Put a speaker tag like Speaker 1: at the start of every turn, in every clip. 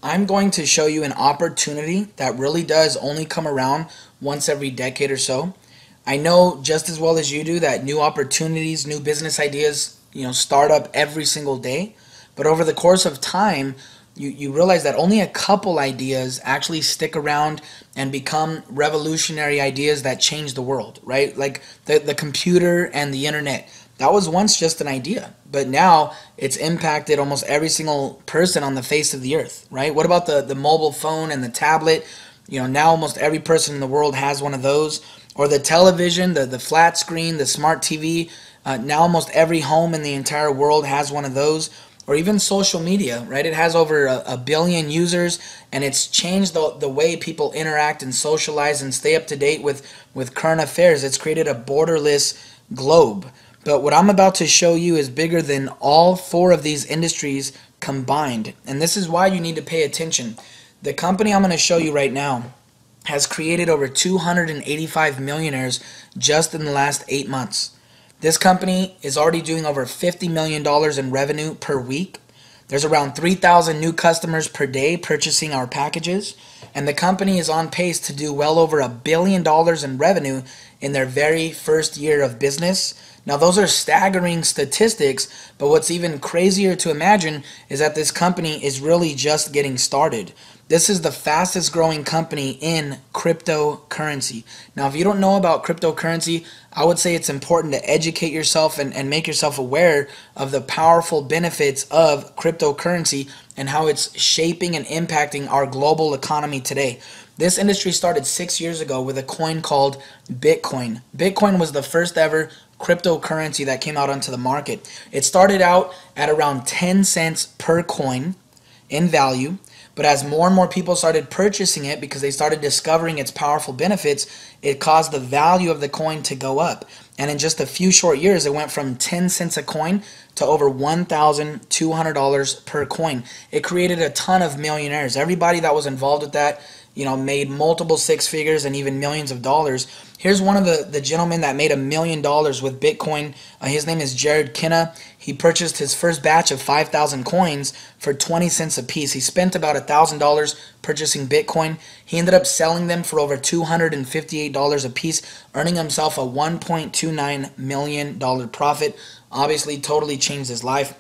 Speaker 1: I'm going to show you an opportunity that really does only come around once every decade or so. I know just as well as you do that new opportunities, new business ideas, start up every single day. But over the course of time, you realize that only a couple ideas actually stick around and become revolutionary ideas that change the world, right? Like the computer and the internet. That was once just an idea, but now it's impacted almost every single person on the face of the earth, right? What about the mobile phone and the tablet? Now almost every person in the world has one of those. Or the television, the flat screen, the smart TV. Now almost every home in the entire world has one of those. Or even social media, right? It has over a billion users, and it's changed the way people interact and socialize and stay up to date with current affairs. It's created a borderless globe. But what I'm about to show you is bigger than all four of these industries combined. And this is why you need to pay attention. The company I'm going to show you right now has created over 285 millionaires just in the last 8 months. This company is already doing over $50 million in revenue per week. There's around 3,000 new customers per day purchasing our packages. And the company is on pace to do well over $1 billion in revenue in their very first year of business. Now, those are staggering statistics, but what's even crazier to imagine is that this company is really just getting started. This is the fastest growing company in cryptocurrency. Now, if you don't know about cryptocurrency, I would say it's important to educate yourself and make yourself aware of the powerful benefits of cryptocurrency and how it's shaping and impacting our global economy today. This industry started 6 years ago with a coin called Bitcoin. Bitcoin was the first ever cryptocurrency that came out onto the market. It started out at around 10 cents per coin in value, but as more and more people started purchasing it because they started discovering its powerful benefits, it caused the value of the coin to go up. And in just a few short years, it went from 10 cents a coin to over $1,200 per coin. It created a ton of millionaires. Everybody that was involved with that, made multiple six figures and even millions of dollars. Here's one of the gentlemen that made $1 million with Bitcoin. His name is Jared Kinna. He purchased his first batch of 5,000 coins for 20 cents a piece. He spent about $1,000 purchasing Bitcoin. He ended up selling them for over $258 a piece, earning himself a $1.29 million profit. Obviously, totally changed his life.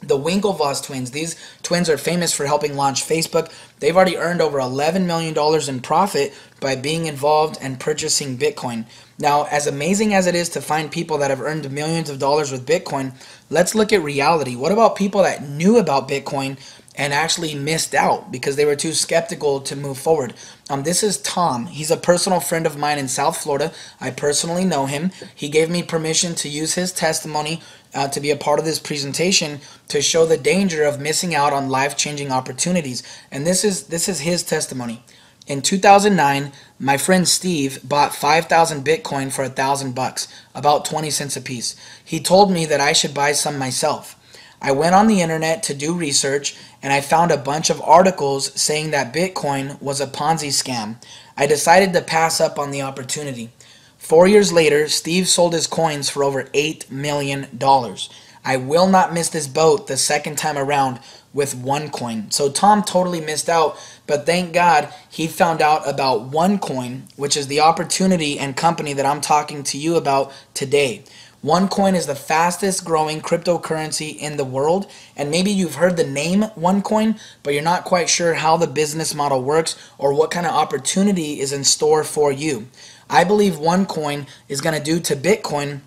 Speaker 1: The Winklevoss twins, these twins are famous for helping launch Facebook. They've already earned over $11 million in profit by being involved and purchasing Bitcoin. Now, as amazing as it is to find people that have earned millions of dollars with Bitcoin, let's look at reality. What about people that knew about Bitcoin and actually missed out because they were too skeptical to move forward? This is Tom. He's a personal friend of mine in South Florida. I personally know him. He gave me permission to use his testimony to be a part of this presentation to show the danger of missing out on life-changing opportunities. And this is his testimony. In 2009, my friend Steve bought 5,000 Bitcoin for $1,000, about 20 cents a piece. He told me that I should buy some myself. I went on the internet to do research and I found a bunch of articles saying that Bitcoin was a Ponzi scam. I decided to pass up on the opportunity. 4 years later, Steve sold his coins for over $8 million. I will not miss this boat the second time around with OneCoin. So Tom totally missed out, but thank God he found out about OneCoin, which is the opportunity and company that I'm talking to you about today. OneCoin is the fastest growing cryptocurrency in the world, and maybe you've heard the name OneCoin, but you're not quite sure how the business model works or what kind of opportunity is in store for you. I believe OneCoin is going to do to Bitcoin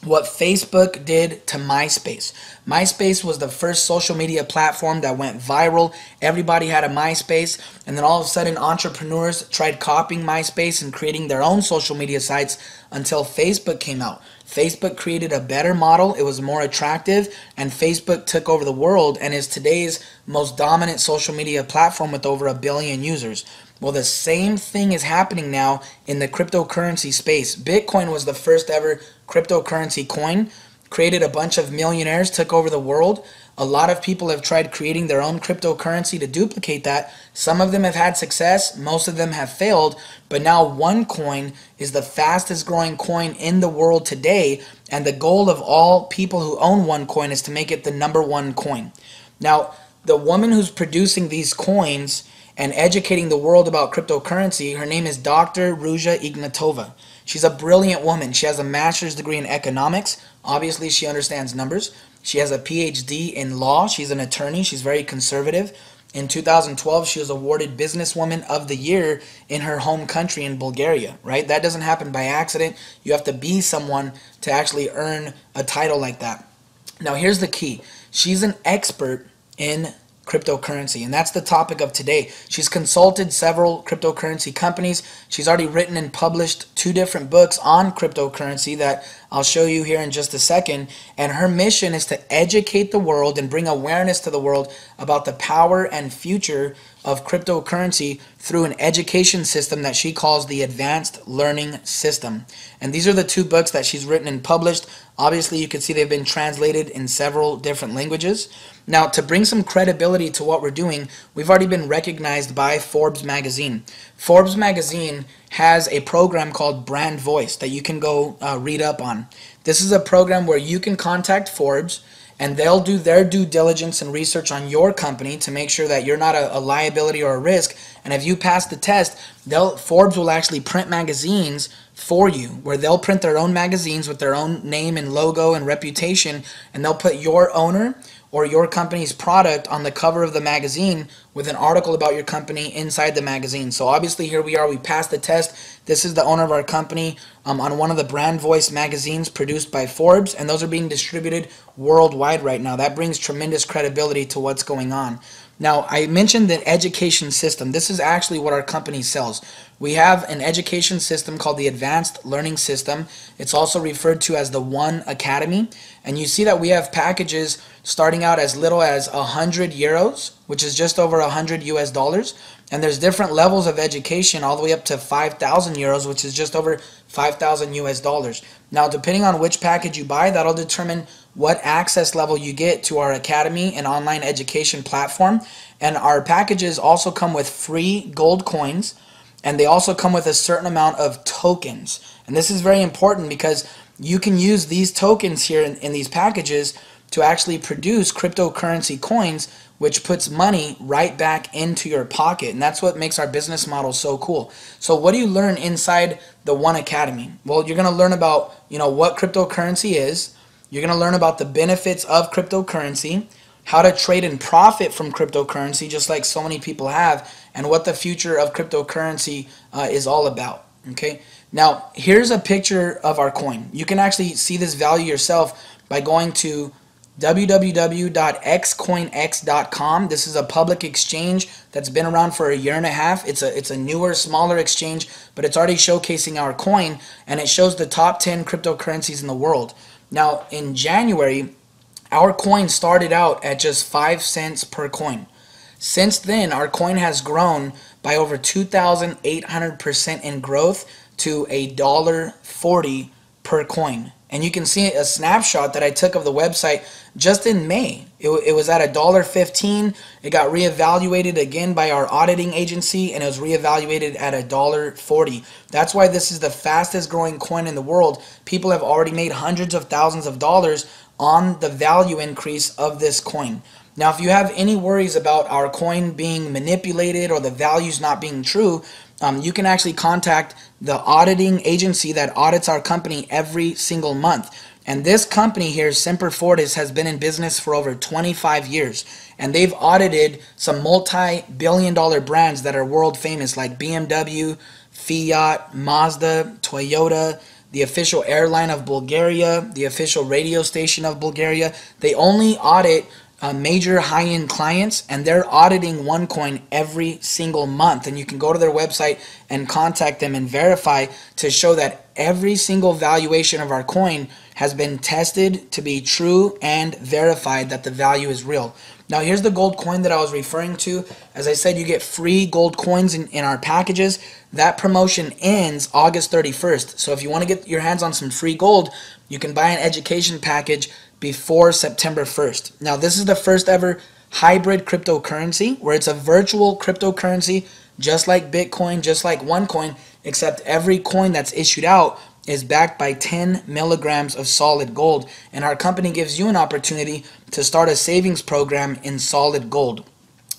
Speaker 1: what Facebook did to MySpace. MySpace was the first social media platform that went viral. Everybody had a MySpace, and then all of a sudden entrepreneurs tried copying MySpace and creating their own social media sites until Facebook came out. Facebook created a better model, it was more attractive, and Facebook took over the world and is today's most dominant social media platform with over 1 billion users. Well, the same thing is happening now in the cryptocurrency space. Bitcoin was the first ever cryptocurrency coin, created a bunch of millionaires, took over the world. A lot of people have tried creating their own cryptocurrency to duplicate that. Some of them have had success, most of them have failed, but now OneCoin is the fastest growing coin in the world today, and the goal of all people who own OneCoin is to make it the #1 coin. Now, the woman who's producing these coins and educating the world about cryptocurrency, her name is Dr. Ruja Ignatova. She's a brilliant woman. She has a master's degree in economics. Obviously, she understands numbers. She has a PhD in law. She's an attorney. She's very conservative. In 2012, she was awarded Businesswoman of the Year in her home country in Bulgaria, right? That doesn't happen by accident. You have to be someone to actually earn a title like that. Now, here's the key. She's an expert in cryptocurrency, and that's the topic of today. She's consulted several cryptocurrency companies. She's already written and published 2 different books on cryptocurrency that I'll show you here in just a second. And her mission is to educate the world and bring awareness to the world about the power and future of cryptocurrency through an education system that she calls the Advanced Learning System. And these are the 2 books that she's written and published. Obviously, you can see they've been translated in several different languages. Now, to bring some credibility to what we're doing, we've already been recognized by Forbes magazine. Forbes magazine has a program called Brand Voice that you can go read up on. This is a program where you can contact Forbes, and they'll do their due diligence and research on your company to make sure that you're not a liability or a risk. And if you pass the test, Forbes will actually print magazines for you, where they'll print their own magazines with their own name and logo and reputation, and they'll put your owner or your company's product on the cover of the magazine with an article about your company inside the magazine. So obviously here we are, we passed the test. This is the owner of our company on one of the Brand Voice magazines produced by Forbes, and those are being distributed worldwide right now. That brings tremendous credibility to what's going on. Now, I mentioned the education system. This is actually what our company sells. We have an education system called the Advanced Learning System. It's also referred to as the One Academy. And you see that we have packages starting out as little as 100 euros, which is just over 100 US dollars. And there's different levels of education all the way up to 5,000 euros, which is just over 5,000 US dollars. Now, depending on which package you buy, that'll determine what access level you get to our academy and online education platform. And our packages also come with free gold coins, and they also come with a certain amount of tokens. And this is very important because you can use these tokens here in these packages to actually produce cryptocurrency coins, which puts money right back into your pocket. And that's what makes our business model so cool. So what do you learn inside the One Academy? Well, you're going to learn about, what cryptocurrency is. You're going to learn about the benefits of cryptocurrency, how to trade and profit from cryptocurrency, just like so many people have, and what the future of cryptocurrency is all about. Okay. Now, here's a picture of our coin. You can actually see this value yourself by going to www.xcoinx.com. This is a public exchange that's been around for 1.5 years. It's a newer, smaller exchange, but it's already showcasing our coin, and it shows the top 10 cryptocurrencies in the world. Now, in January, our coin started out at just 5 cents per coin. Since then, our coin has grown by over 2,800% in growth to $1.40 per coin. And you can see a snapshot that I took of the website just in May. It was at $1.15. It got reevaluated again by our auditing agency, and it was reevaluated at $1.40. That's why this is the fastest growing coin in the world. People have already made hundreds of thousands of dollars on the value increase of this coin. Now, if you have any worries about our coin being manipulated or the values not being true, you can actually contact the auditing agency that audits our company every single month. And this company here, Semper Fortis, has been in business for over 25 years. And they've audited some multi-billion-dollar brands that are world famous, like BMW, Fiat, Mazda, Toyota, the official airline of Bulgaria, the official radio station of Bulgaria. They only audit major high-end clients, and they're auditing OneCoin every single month. And you can go to their website and contact them and verify to show that every single valuation of our coin has been tested to be true and verified that the value is real. Now, here's the gold coin that I was referring to. As I said, you get free gold coins in our packages. That promotion ends August 31st. So if you want to get your hands on some free gold, you can buy an education package before September 1st. Now, this is the first ever hybrid cryptocurrency, where it's a virtual cryptocurrency just like Bitcoin, just like OneCoin, except every coin that's issued out is backed by 10 milligrams of solid gold, and our company gives you an opportunity to start a savings program in solid gold.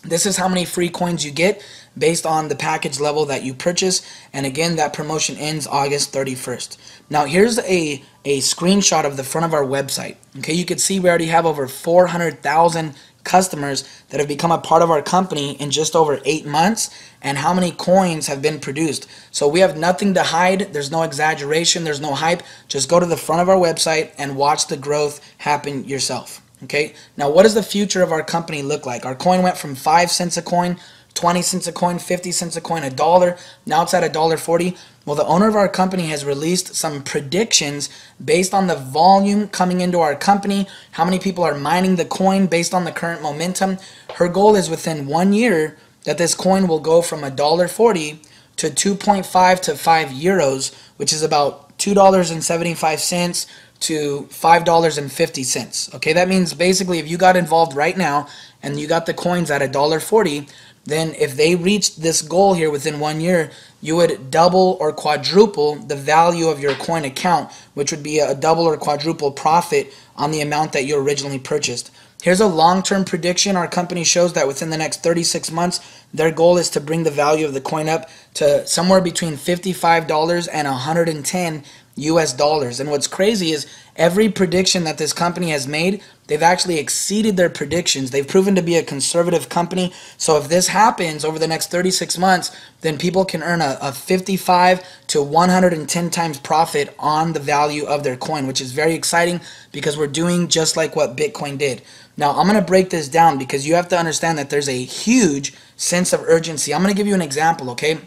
Speaker 1: This is how many free coins you get based on the package level that you purchase. And again, that promotion ends August 31st. Now here's a screenshot of the front of our website. Okay, you can see we already have over 400,000 customers that have become a part of our company in just over 8 months, and how many coins have been produced. So we have nothing to hide. There's no exaggeration. There's no hype. Just go to the front of our website and watch the growth happen yourself. Okay, now what does the future of our company look like? Our coin went from 5 cents a coin, 20 cents a coin, 50 cents a coin, $1. Now it's at $1.40. Well, the owner of our company has released some predictions based on the volume coming into our company, how many people are mining the coin based on the current momentum. Her goal is within 1 year that this coin will go from $1.40 to 2.5 to 5 euros, which is about $2.75 to $5.50. Okay, that means basically if you got involved right now and you got the coins at $1.40, then if they reached this goal here within 1 year, you would double or quadruple the value of your coin account, which would be a double or quadruple profit on the amount that you originally purchased. Here's a long-term prediction. Our company shows that within the next 36 months, their goal is to bring the value of the coin up to somewhere between $55 and $110 US. And what's crazy is every prediction that this company has made, they've actually exceeded their predictions. They've proven to be a conservative company. So if this happens over the next 36 months, then people can earn a 55 to 110 times profit on the value of their coin, which is very exciting because we're doing just like what Bitcoin did. Now, I'm going to break this down because you have to understand that there's a huge sense of urgency. I'm going to give you an example, okay?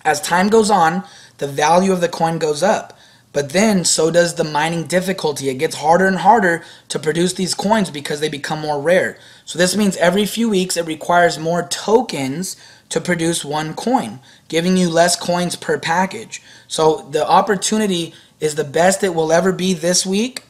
Speaker 1: As time goes on, the value of the coin goes up. But then so does the mining difficulty. It gets harder and harder to produce these coins because they become more rare. So this means every few weeks it requires more tokens to produce one coin, giving you less coins per package. So the opportunity is the best it will ever be this week.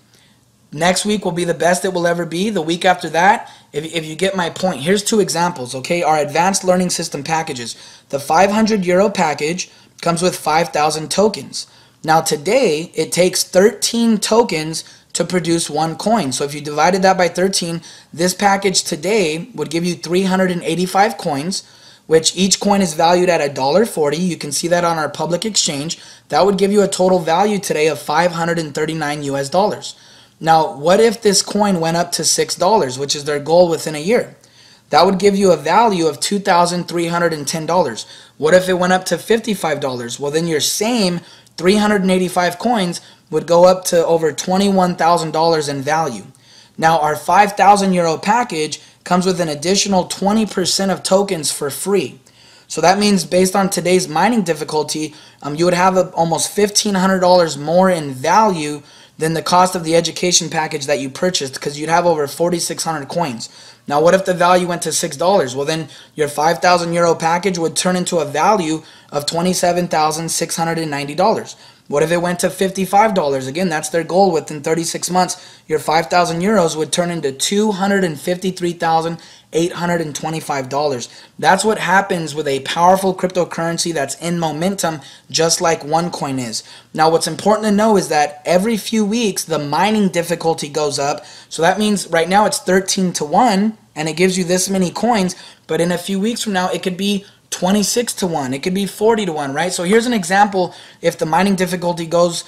Speaker 1: Next week will be the best it will ever be. The week after that, if you get my point, here's two examples, okay? Our advanced learning system packages. The 500 euro package comes with 5,000 tokens. Now today, it takes 13 tokens to produce one coin. So if you divided that by 13, this package today would give you 385 coins, which each coin is valued at $1.40. You can see that on our public exchange. That would give you a total value today of $539 US. Now, what if this coin went up to $6, which is their goal within a year? That would give you a value of $2,310. What if it went up to $55? Well, then your same 385 coins would go up to over $21,000 in value. Now, our 5,000 euro package comes with an additional 20% of tokens for free. So that means based on today's mining difficulty, you would have almost $1,500 more in value than the cost of the education package that you purchased, because you'd have over 4,600 coins. Now, what if the value went to $6? Well, then your 5,000 euro package would turn into a value of $27,690. What if it went to $55? Again, that's their goal. Within 36 months, your 5,000 euros would turn into $253,825. That's what happens with a powerful cryptocurrency that's in momentum, just like OneCoin is. Now, what's important to know is that every few weeks, the mining difficulty goes up. So that means right now it's 13 to 1, and it gives you this many coins. But in a few weeks from now, it could be 26 to 1. It could be 40 to 1, right? So here's an example. If the mining difficulty goes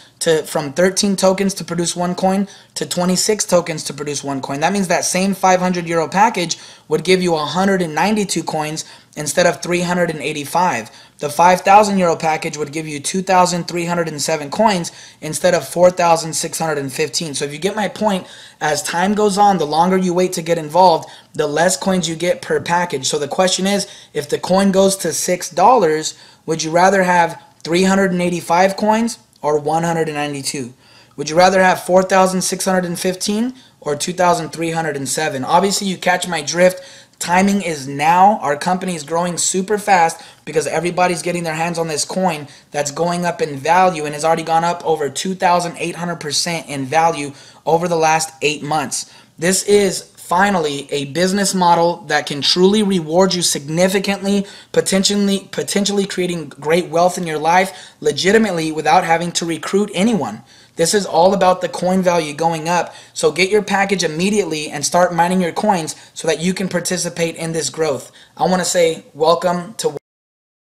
Speaker 1: from 13 tokens to produce one coin to 26 tokens to produce one coin, that means that same 500 euro package would give you 192 coins instead of 385. The 5,000 euro package would give you 2,307 coins instead of 4,615. So if you get my point, as time goes on, the longer you wait to get involved, the less coins you get per package. So the question is, if the coin goes to $6, would you rather have 385 coins or 192? Would you rather have 4,615 or 2,307? Obviously, you catch my drift. Timing is now. Our company is growing super fast because everybody's getting their hands on this coin that's going up in value and has already gone up over 2,800% in value over the last 8 months. This is finally a business model that can truly reward you significantly, potentially creating great wealth in your life legitimately without having to recruit anyone. This is all about the coin value going up. So get your package immediately and start mining your coins so that you can participate in this growth. I want to say welcome to